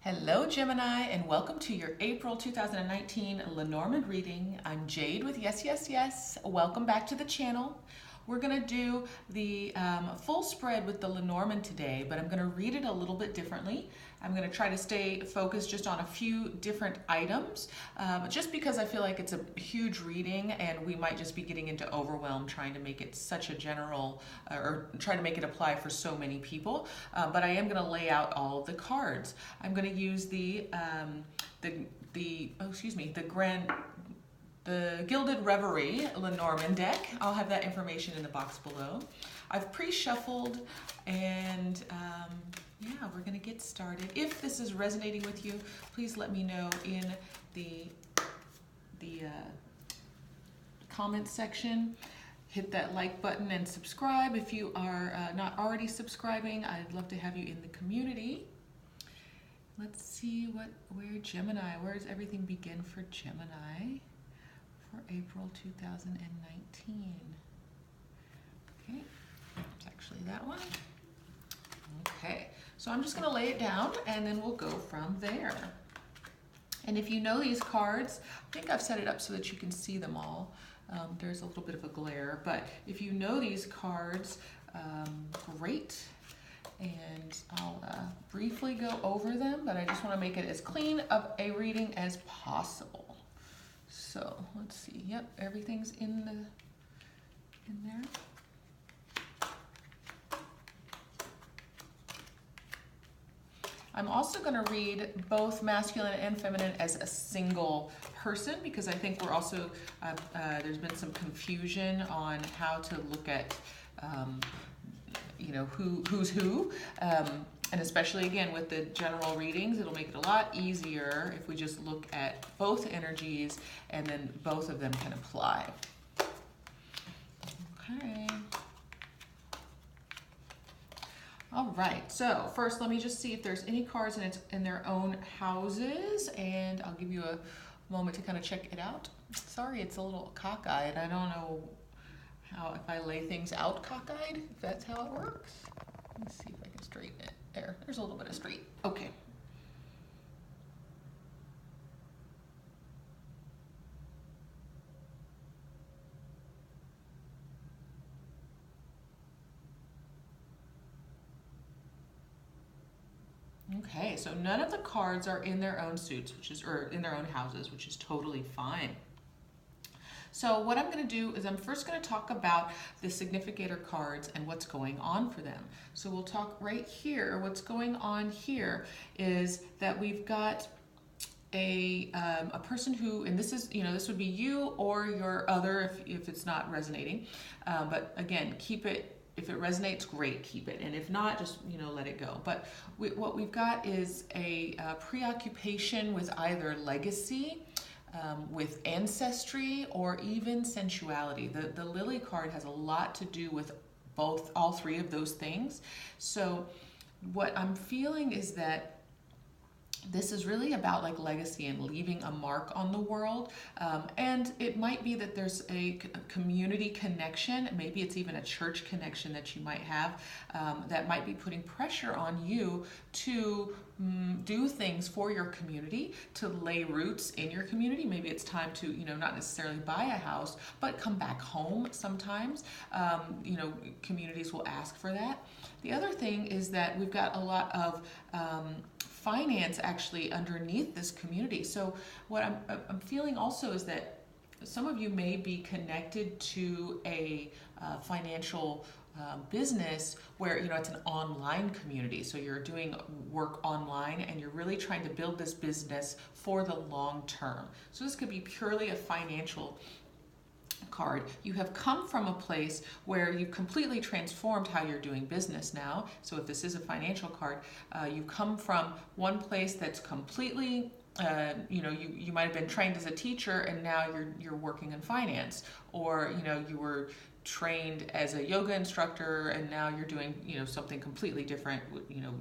Hello Gemini, and welcome to your April 2019 Lenormand reading. I'm Jade with yesYesYes. Welcome back to the channel. We're going to do the full spread with the Lenormand today, but I'm going to read it a little bit differently. I'm going to try to stay focused just on a few different items, just because I feel like it's a huge reading and we might just be getting into overwhelm trying to make it such a general, or try to make it apply for so many people. But I am going to lay out all of the cards. I'm going to use the Gilded Reverie Lenormand deck. I'll have that information in the box below. I've pre-shuffled and yeah, we're gonna get started. If this is resonating with you, please let me know in the comments section. Hit that like button and subscribe if you are not already subscribing. I'd love to have you in the community. Let's see where Gemini, where does everything begin for Gemini for April 2019? Okay, it's actually that one. Okay, so I'm just going to lay it down and then we'll go from there. And if you know these cards, I think I've set it up so that you can see them all. There's a little bit of a glare, but if you know these cards, great. And I'll briefly go over them, but I just want to make it as clean of a reading as possible. So let's see. Yep, everything's in there. I'm also going to read both masculine and feminine as a single person, because I think we're also, there's been some confusion on how to look at, you know, who's who. And especially, again, with the general readings, it'll make it a lot easier if we just look at both energies and then both of them can apply. Okay. All right, so first let me just see if there's any cards in their own houses, and I'll give you a moment to kind of check it out. Sorry, it's a little cockeyed. I don't know how, if I lay things out cockeyed, if that's how it works. Let's see if I can straighten it. There's a little bit of straight. Okay. Okay, so none of the cards are in their own suits, or in their own houses, which is totally fine. So what I'm going to do is I'm first going to talk about the significator cards and what's going on for them. So we'll talk right here. What's going on here is that we've got a person who, and this is, you know, this would be you or your other if it's not resonating. But again, keep it. If it resonates, great, keep it. And if not, just, you know, let it go. But what we've got is a preoccupation with either legacy, with ancestry, or even sensuality. The Lily card has a lot to do with all three of those things. So what I'm feeling is that this is really about like legacy and leaving a mark on the world. And it might be that there's a community connection. Maybe it's even a church connection that you might have that might be putting pressure on you to do things for your community, to lay roots in your community. Maybe it's time to, you know, not necessarily buy a house, but come back home sometimes. You know, communities will ask for that. The other thing is that we've got a lot of finance actually underneath this community. So what I'm feeling also is that some of you may be connected to a financial business where, you know, it's an online community. So you're doing work online and you're really trying to build this business for the long term. So this could be purely a financial card. You have come from a place where you've completely transformed how you're doing business now. So if this is a financial card, you come from one place that's completely, you know, you might have been trained as a teacher and now you're working in finance, or, you know, you were trained as a yoga instructor and now you're doing, you know, something completely different, you know,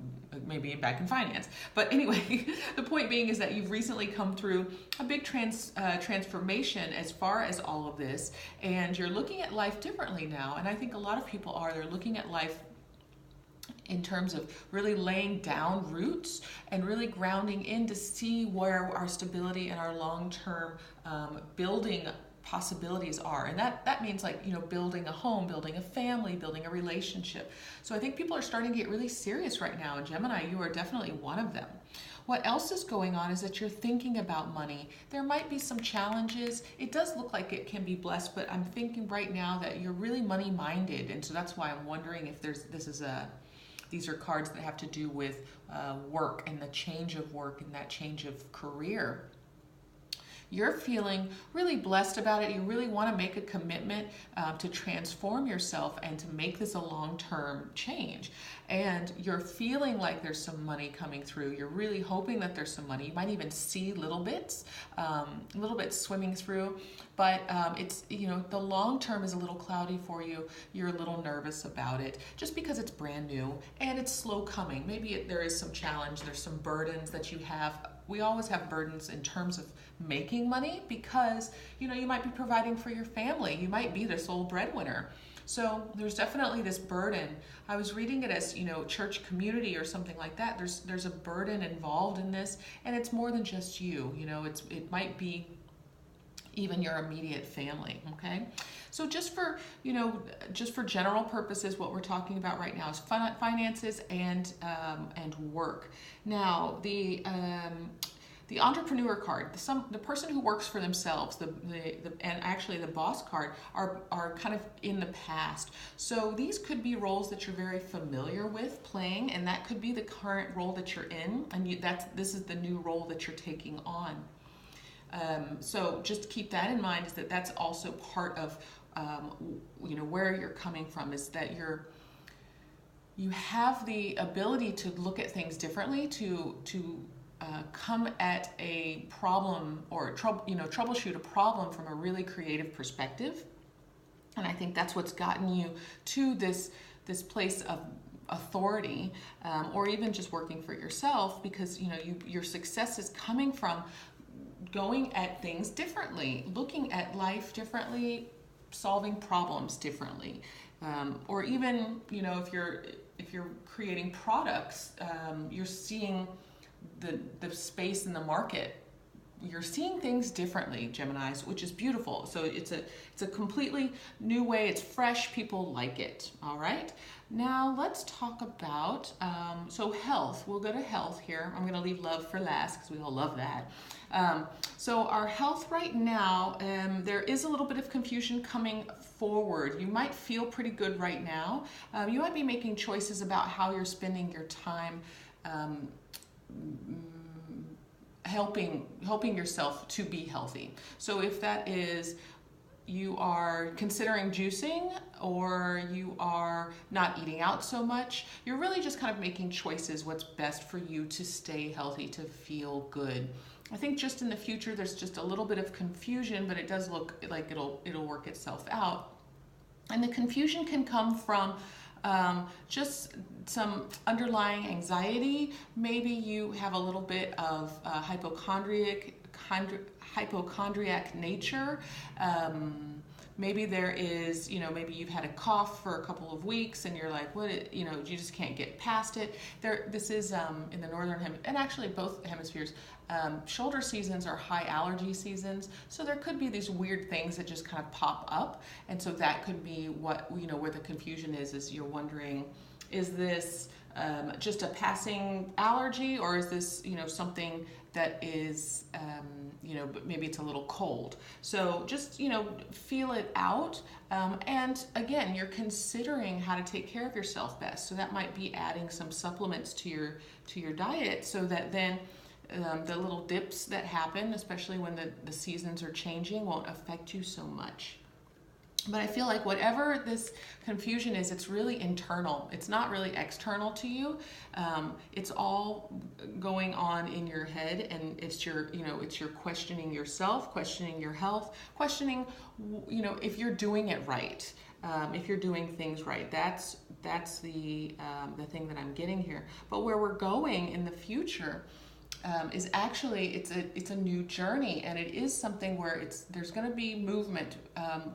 maybe back in finance. But anyway, the point being is that you've recently come through a big transformation as far as all of this, and you're looking at life differently now. And I think a lot of people they're looking at life in terms of really laying down roots and really grounding in to see where our stability and our long-term building possibilities are. And that means, like, you know, building a home, building a family, building a relationship. So I think people are starting to get really serious right now, and Gemini, you are definitely one of them. What else is going on is that you're thinking about money. There might be some challenges. It does look like it can be blessed, but I'm thinking right now that you're really money minded, and so that's why I'm wondering if these are cards that have to do with work and the change of work and that change of career. You're feeling really blessed about it. You really want to make a commitment to transform yourself and to make this a long-term change. And you're feeling like there's some money coming through. You're really hoping that there's some money. You might even see little bits swimming through. But it's, you know, the long term is a little cloudy for you. You're a little nervous about it just because it's brand new and it's slow coming. Maybe there is some challenge. There's some burdens that you have. We always have burdens in terms of making money because, you know, you might be providing for your family. You might be the sole breadwinner. So there's definitely this burden. I was reading it as, you know, church community or something like that. There's a burden involved in this, and it's more than just you. You know, it might be even your immediate family, okay? So just for, you know, just for general purposes, what we're talking about right now is finances and work. Now, the entrepreneur card, the person who works for themselves, and actually the boss card are kind of in the past. So these could be roles that you're very familiar with playing, and that could be the current role that you're in, and this is the new role that you're taking on. So just keep that in mind, is that that's also part of you know, where you're coming from, is that you have the ability to look at things differently, to come at a problem or troubleshoot a problem from a really creative perspective. And I think that's what's gotten you to this place of authority, or even just working for yourself, because, you know, your success is coming from going at things differently, looking at life differently, solving problems differently, or even, you know, if you're creating products, you're seeing the space in the market. You're seeing things differently, Geminis, which is beautiful. So it's a completely new way. It's fresh. People like it. All right. Now let's talk about so health. We'll go to health here. I'm going to leave love for last because we all love that. So our health right now, there is a little bit of confusion coming forward. You might feel pretty good right now. You might be making choices about how you're spending your time. Helping yourself to be healthy. So if that is, you are considering juicing, or you are not eating out so much, you're really just kind of making choices what's best for you to stay healthy, to feel good. I think just in the future there's just a little bit of confusion, but it does look like it'll work itself out. And the confusion can come from just some underlying anxiety. Maybe you have a little bit of hypochondriac nature. Maybe there is, you know, maybe you've had a cough for a couple of weeks and you're like, you know, you just can't get past it. This is in the northern hemisphere, and actually both hemispheres, shoulder seasons are high allergy seasons. So there could be these weird things that just kind of pop up. And so that could be what, you know, where the confusion is you're wondering, is this just a passing allergy, or is this, you know, something that is, you know, but maybe it's a little cold. So just, you know, feel it out. And again, you're considering how to take care of yourself best. So that might be adding some supplements to your diet, so that then the little dips that happen, especially when the seasons are changing, won't affect you so much. But I feel like whatever this confusion is, it's really internal. It's not really external to you. It's all going on in your head, and it's your questioning yourself, questioning your health, questioning, you know, if you're doing it right, if you're doing things right. That's the thing that I'm getting here. But where we're going in the future is actually it's a new journey, and it is something where there's going to be movement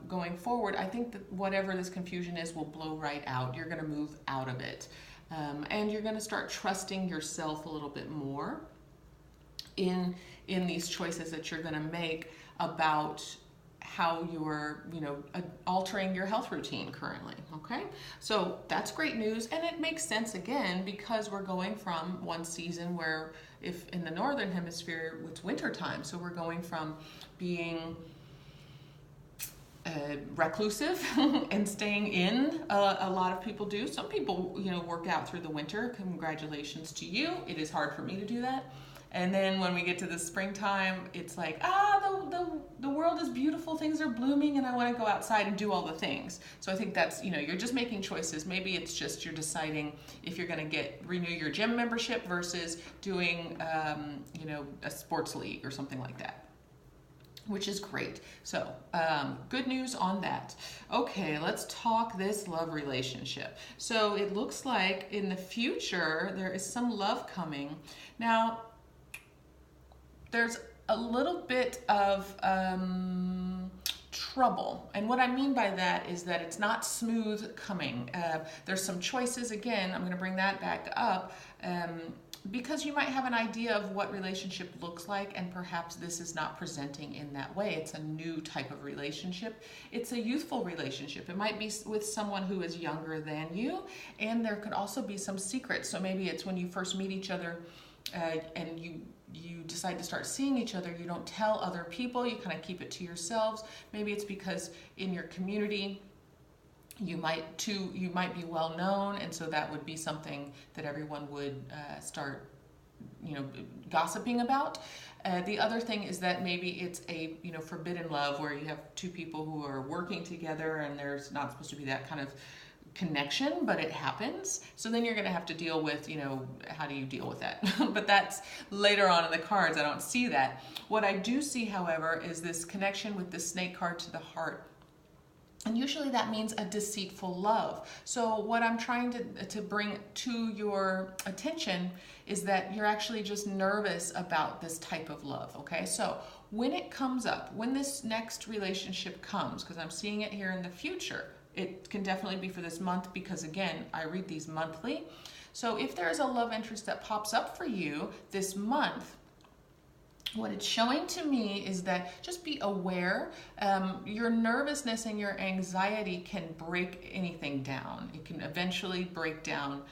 going forward. I think that whatever this confusion is will blow right out. You're going to move out of it. And you're going to start trusting yourself a little bit more in these choices that you're going to make about how you're, altering your health routine currently, okay? So that's great news, and it makes sense again because we're going from one season where, if in the northern hemisphere, it's winter time, so we're going from being reclusive and staying in. A lot of people do. Some people, work out through the winter. Congratulations to you. It is hard for me to do that. And then when we get to the springtime, it's like, the world is beautiful, things are blooming, and I want to go outside and do all the things. So I think that's, you're just making choices. Maybe it's just you're deciding if you're going to renew your gym membership versus doing, a sports league or something like that, which is great. So good news on that. Okay, let's talk this love relationship. So it looks like in the future, there is some love coming. Now, there's a little bit of trouble. And what I mean by that is that it's not smooth coming. There's some choices. Again, I'm going to bring that back up because you might have an idea of what relationship looks like, and perhaps this is not presenting in that way. It's a new type of relationship. It's a youthful relationship. It might be with someone who is younger than you, and there could also be some secrets. So maybe it's when you first meet each other and you decide to start seeing each other, you don't tell other people, you kind of keep it to yourselves. Maybe it's because in your community you might be well known, and so that would be something that everyone would start gossiping about. The other thing is that maybe it's a forbidden love where you have two people who are working together and there's not supposed to be that kind of connection, but it happens. So then you're going to have to deal with, how do you deal with that? But that's later on in the cards. I don't see that. What I do see, however, is this connection with the snake card to the heart. And usually that means a deceitful love. So what I'm trying to bring to your attention is that you're actually just nervous about this type of love, okay? So when it comes up, when this next relationship comes, because I'm seeing it here in the future, it can definitely be for this month because, again, I read these monthly. So if there is a love interest that pops up for you this month, what it's showing to me is that just be aware. Your nervousness and your anxiety can break anything down. It can eventually break down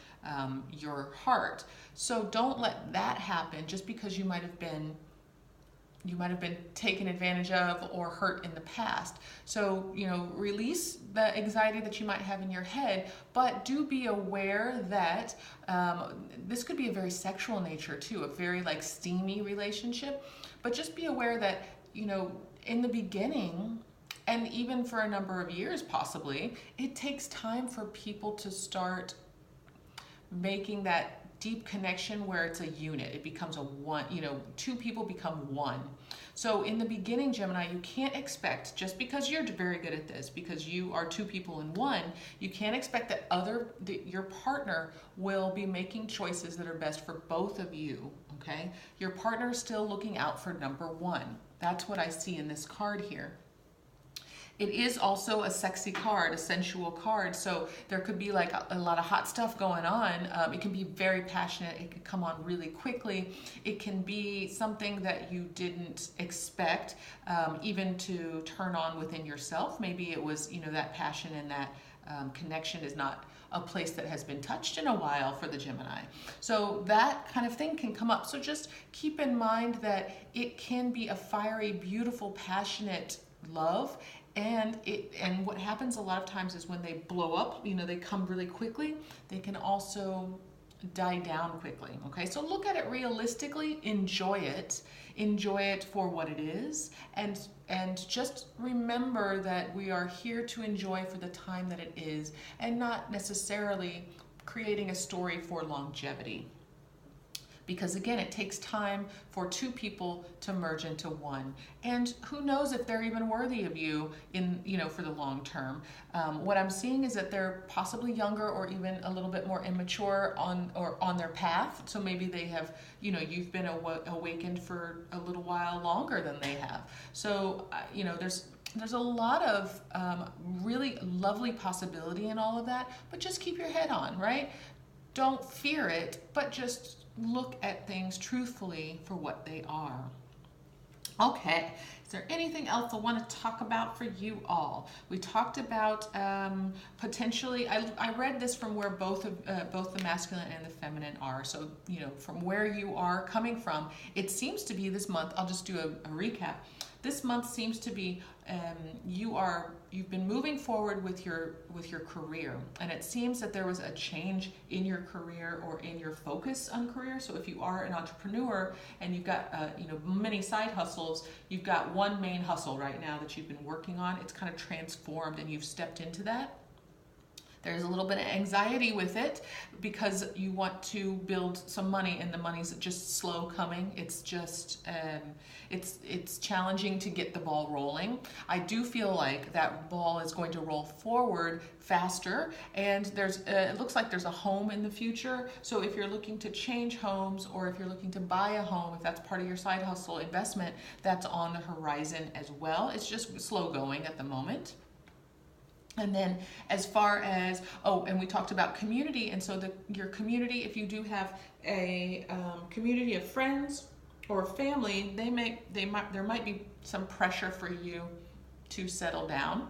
your heart. So don't let that happen just because you might have been taken advantage of or hurt in the past. So, release the anxiety that you might have in your head, but do be aware that this could be a very sexual nature too, a very steamy relationship. But just be aware that, in the beginning, and even for a number of years possibly, it takes time for people to start making that deep connection where it's a unit. It becomes a one, two people become one. So in the beginning, Gemini, you can't expect, just because you're very good at this, because you are two people in one, you can't expect that your partner will be making choices that are best for both of you, okay? Your partner is still looking out for number one. That's what I see in this card here. It is also a sexy card, a sensual card, so there could be a lot of hot stuff going on. It can be very passionate. It can come on really quickly. It can be something that you didn't expect, even to turn on within yourself. Maybe it was, that passion and that connection is not a place that has been touched in a while for the Gemini. So that kind of thing can come up. So just keep in mind that it can be a fiery, beautiful, passionate love. And what happens a lot of times is when they blow up, they come really quickly, they can also die down quickly, okay? So look at it realistically, enjoy it for what it is, and just remember that we are here to enjoy for the time that it is, and not necessarily creating a story for longevity. Because again, it takes time for two people to merge into one. And who knows if they're even worthy of you for the long term. What I'm seeing is that they're possibly younger or even a little bit more immature on their path. So maybe they have, you've been awakened for a little while longer than they have. So, there's a lot of really lovely possibility in all of that, but just keep your head on, right? Don't fear it, but just look at things truthfully for what they are. Okay, is there anything else I want to talk about for you all? We talked about potentially, I read this from where both the masculine and the feminine are. So, you know, from where you are coming from, it seems to be this month, I'll just do a recap. This month seems to be you've been moving forward with your career, and it seems that there was a change in your career or in your focus on career. So if you are an entrepreneur and you've got many side hustles, you've got one main hustle right now that you've been working on. It's kind of transformed and you've stepped into that. There's a little bit of anxiety with it because you want to build some money and the money's just slow coming. It's just, it's challenging to get the ball rolling. I do feel like that ball is going to roll forward faster, and it looks like there's a home in the future. So if you're looking to change homes, or if you're looking to buy a home, if that's part of your side hustle investment, that's on the horizon as well. It's just slow going at the moment. And then as far as, and we talked about community, and so your community, if you do have a community of friends or family, there might be some pressure for you to settle down,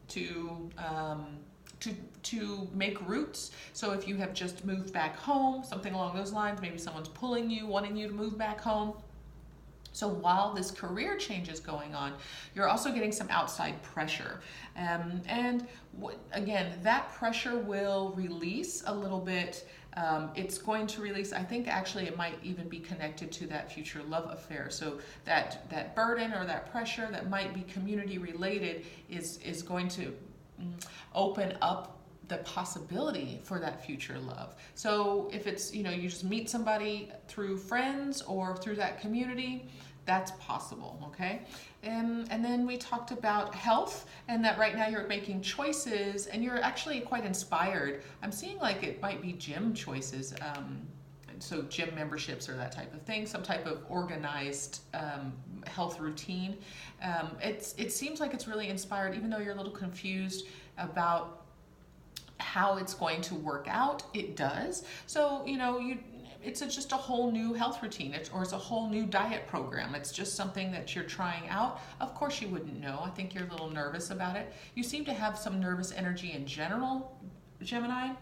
to make roots. So if you have just moved back home, something along those lines, maybe someone's pulling you, wanting you to move back home. So while this career change is going on, you're also getting some outside pressure. Again, that pressure will release a little bit. It's going to release, I think actually it might even be connected to that future love affair. So that burden or that pressure that might be community related is going to open up the possibility for that future love. So if it's, you just meet somebody through friends or through that community, that's possible, okay? And then we talked about health, and that right now you're making choices and you're actually quite inspired. I'm seeing like it might be gym choices, so gym memberships or that type of thing, some type of organized health routine. It seems like it's really inspired, even though you're a little confused about how it's going to work out. It does. So, it's just a whole new health routine, or it's a whole new diet program. It's just something that you're trying out. Of course you wouldn't know. I think you're a little nervous about it. You seem to have some nervous energy in general, Gemini,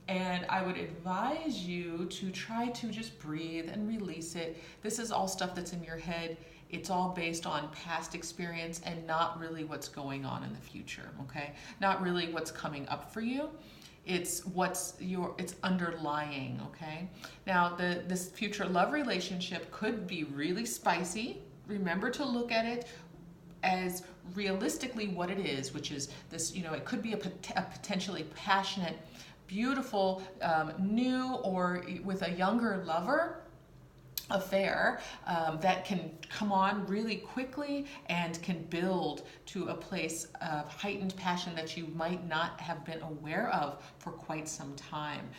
and I would advise you to try to just breathe and release it. This is all stuff that's in your head. It's all based on past experience and not really what's going on in the future, okay? Not really what's coming up for you. It's it's underlying, okay? Now, this future love relationship could be really spicy. Remember to look at it as realistically what it is, which is this, it could be a potentially passionate, beautiful, new or with a younger lover affair that can come on really quickly and can build to a place of heightened passion that you might not have been aware of for quite some time.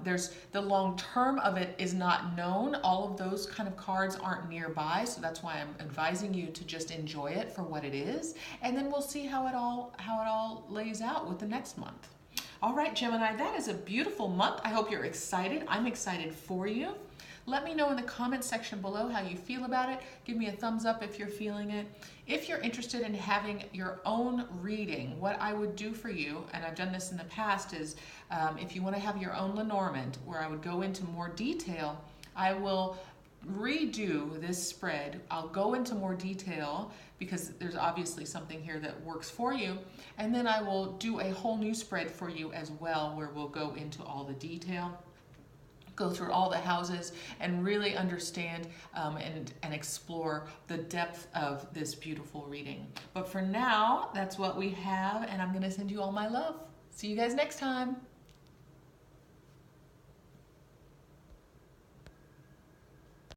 There's the long term of it is not known. All of those kind of cards aren't nearby, so that's why I'm advising you to just enjoy it for what it is, and then we'll see how it all lays out with the next month. All right, Gemini, that is a beautiful month. I hope you're excited. I'm excited for you. Let me know in the comment section below how you feel about it. Give me a thumbs up if you're feeling it. If you're interested in having your own reading, what I would do for you, and I've done this in the past, is if you want to have your own Lenormand, where I would go into more detail, I will redo this spread. I'll go into more detail because there's obviously something here that works for you, and then I will do a whole new spread for you as well, where we'll go into all the detail, go through all the houses, and really understand and explore the depth of this beautiful reading. But for now, that's what we have, and I'm going to send you all my love. See you guys next time.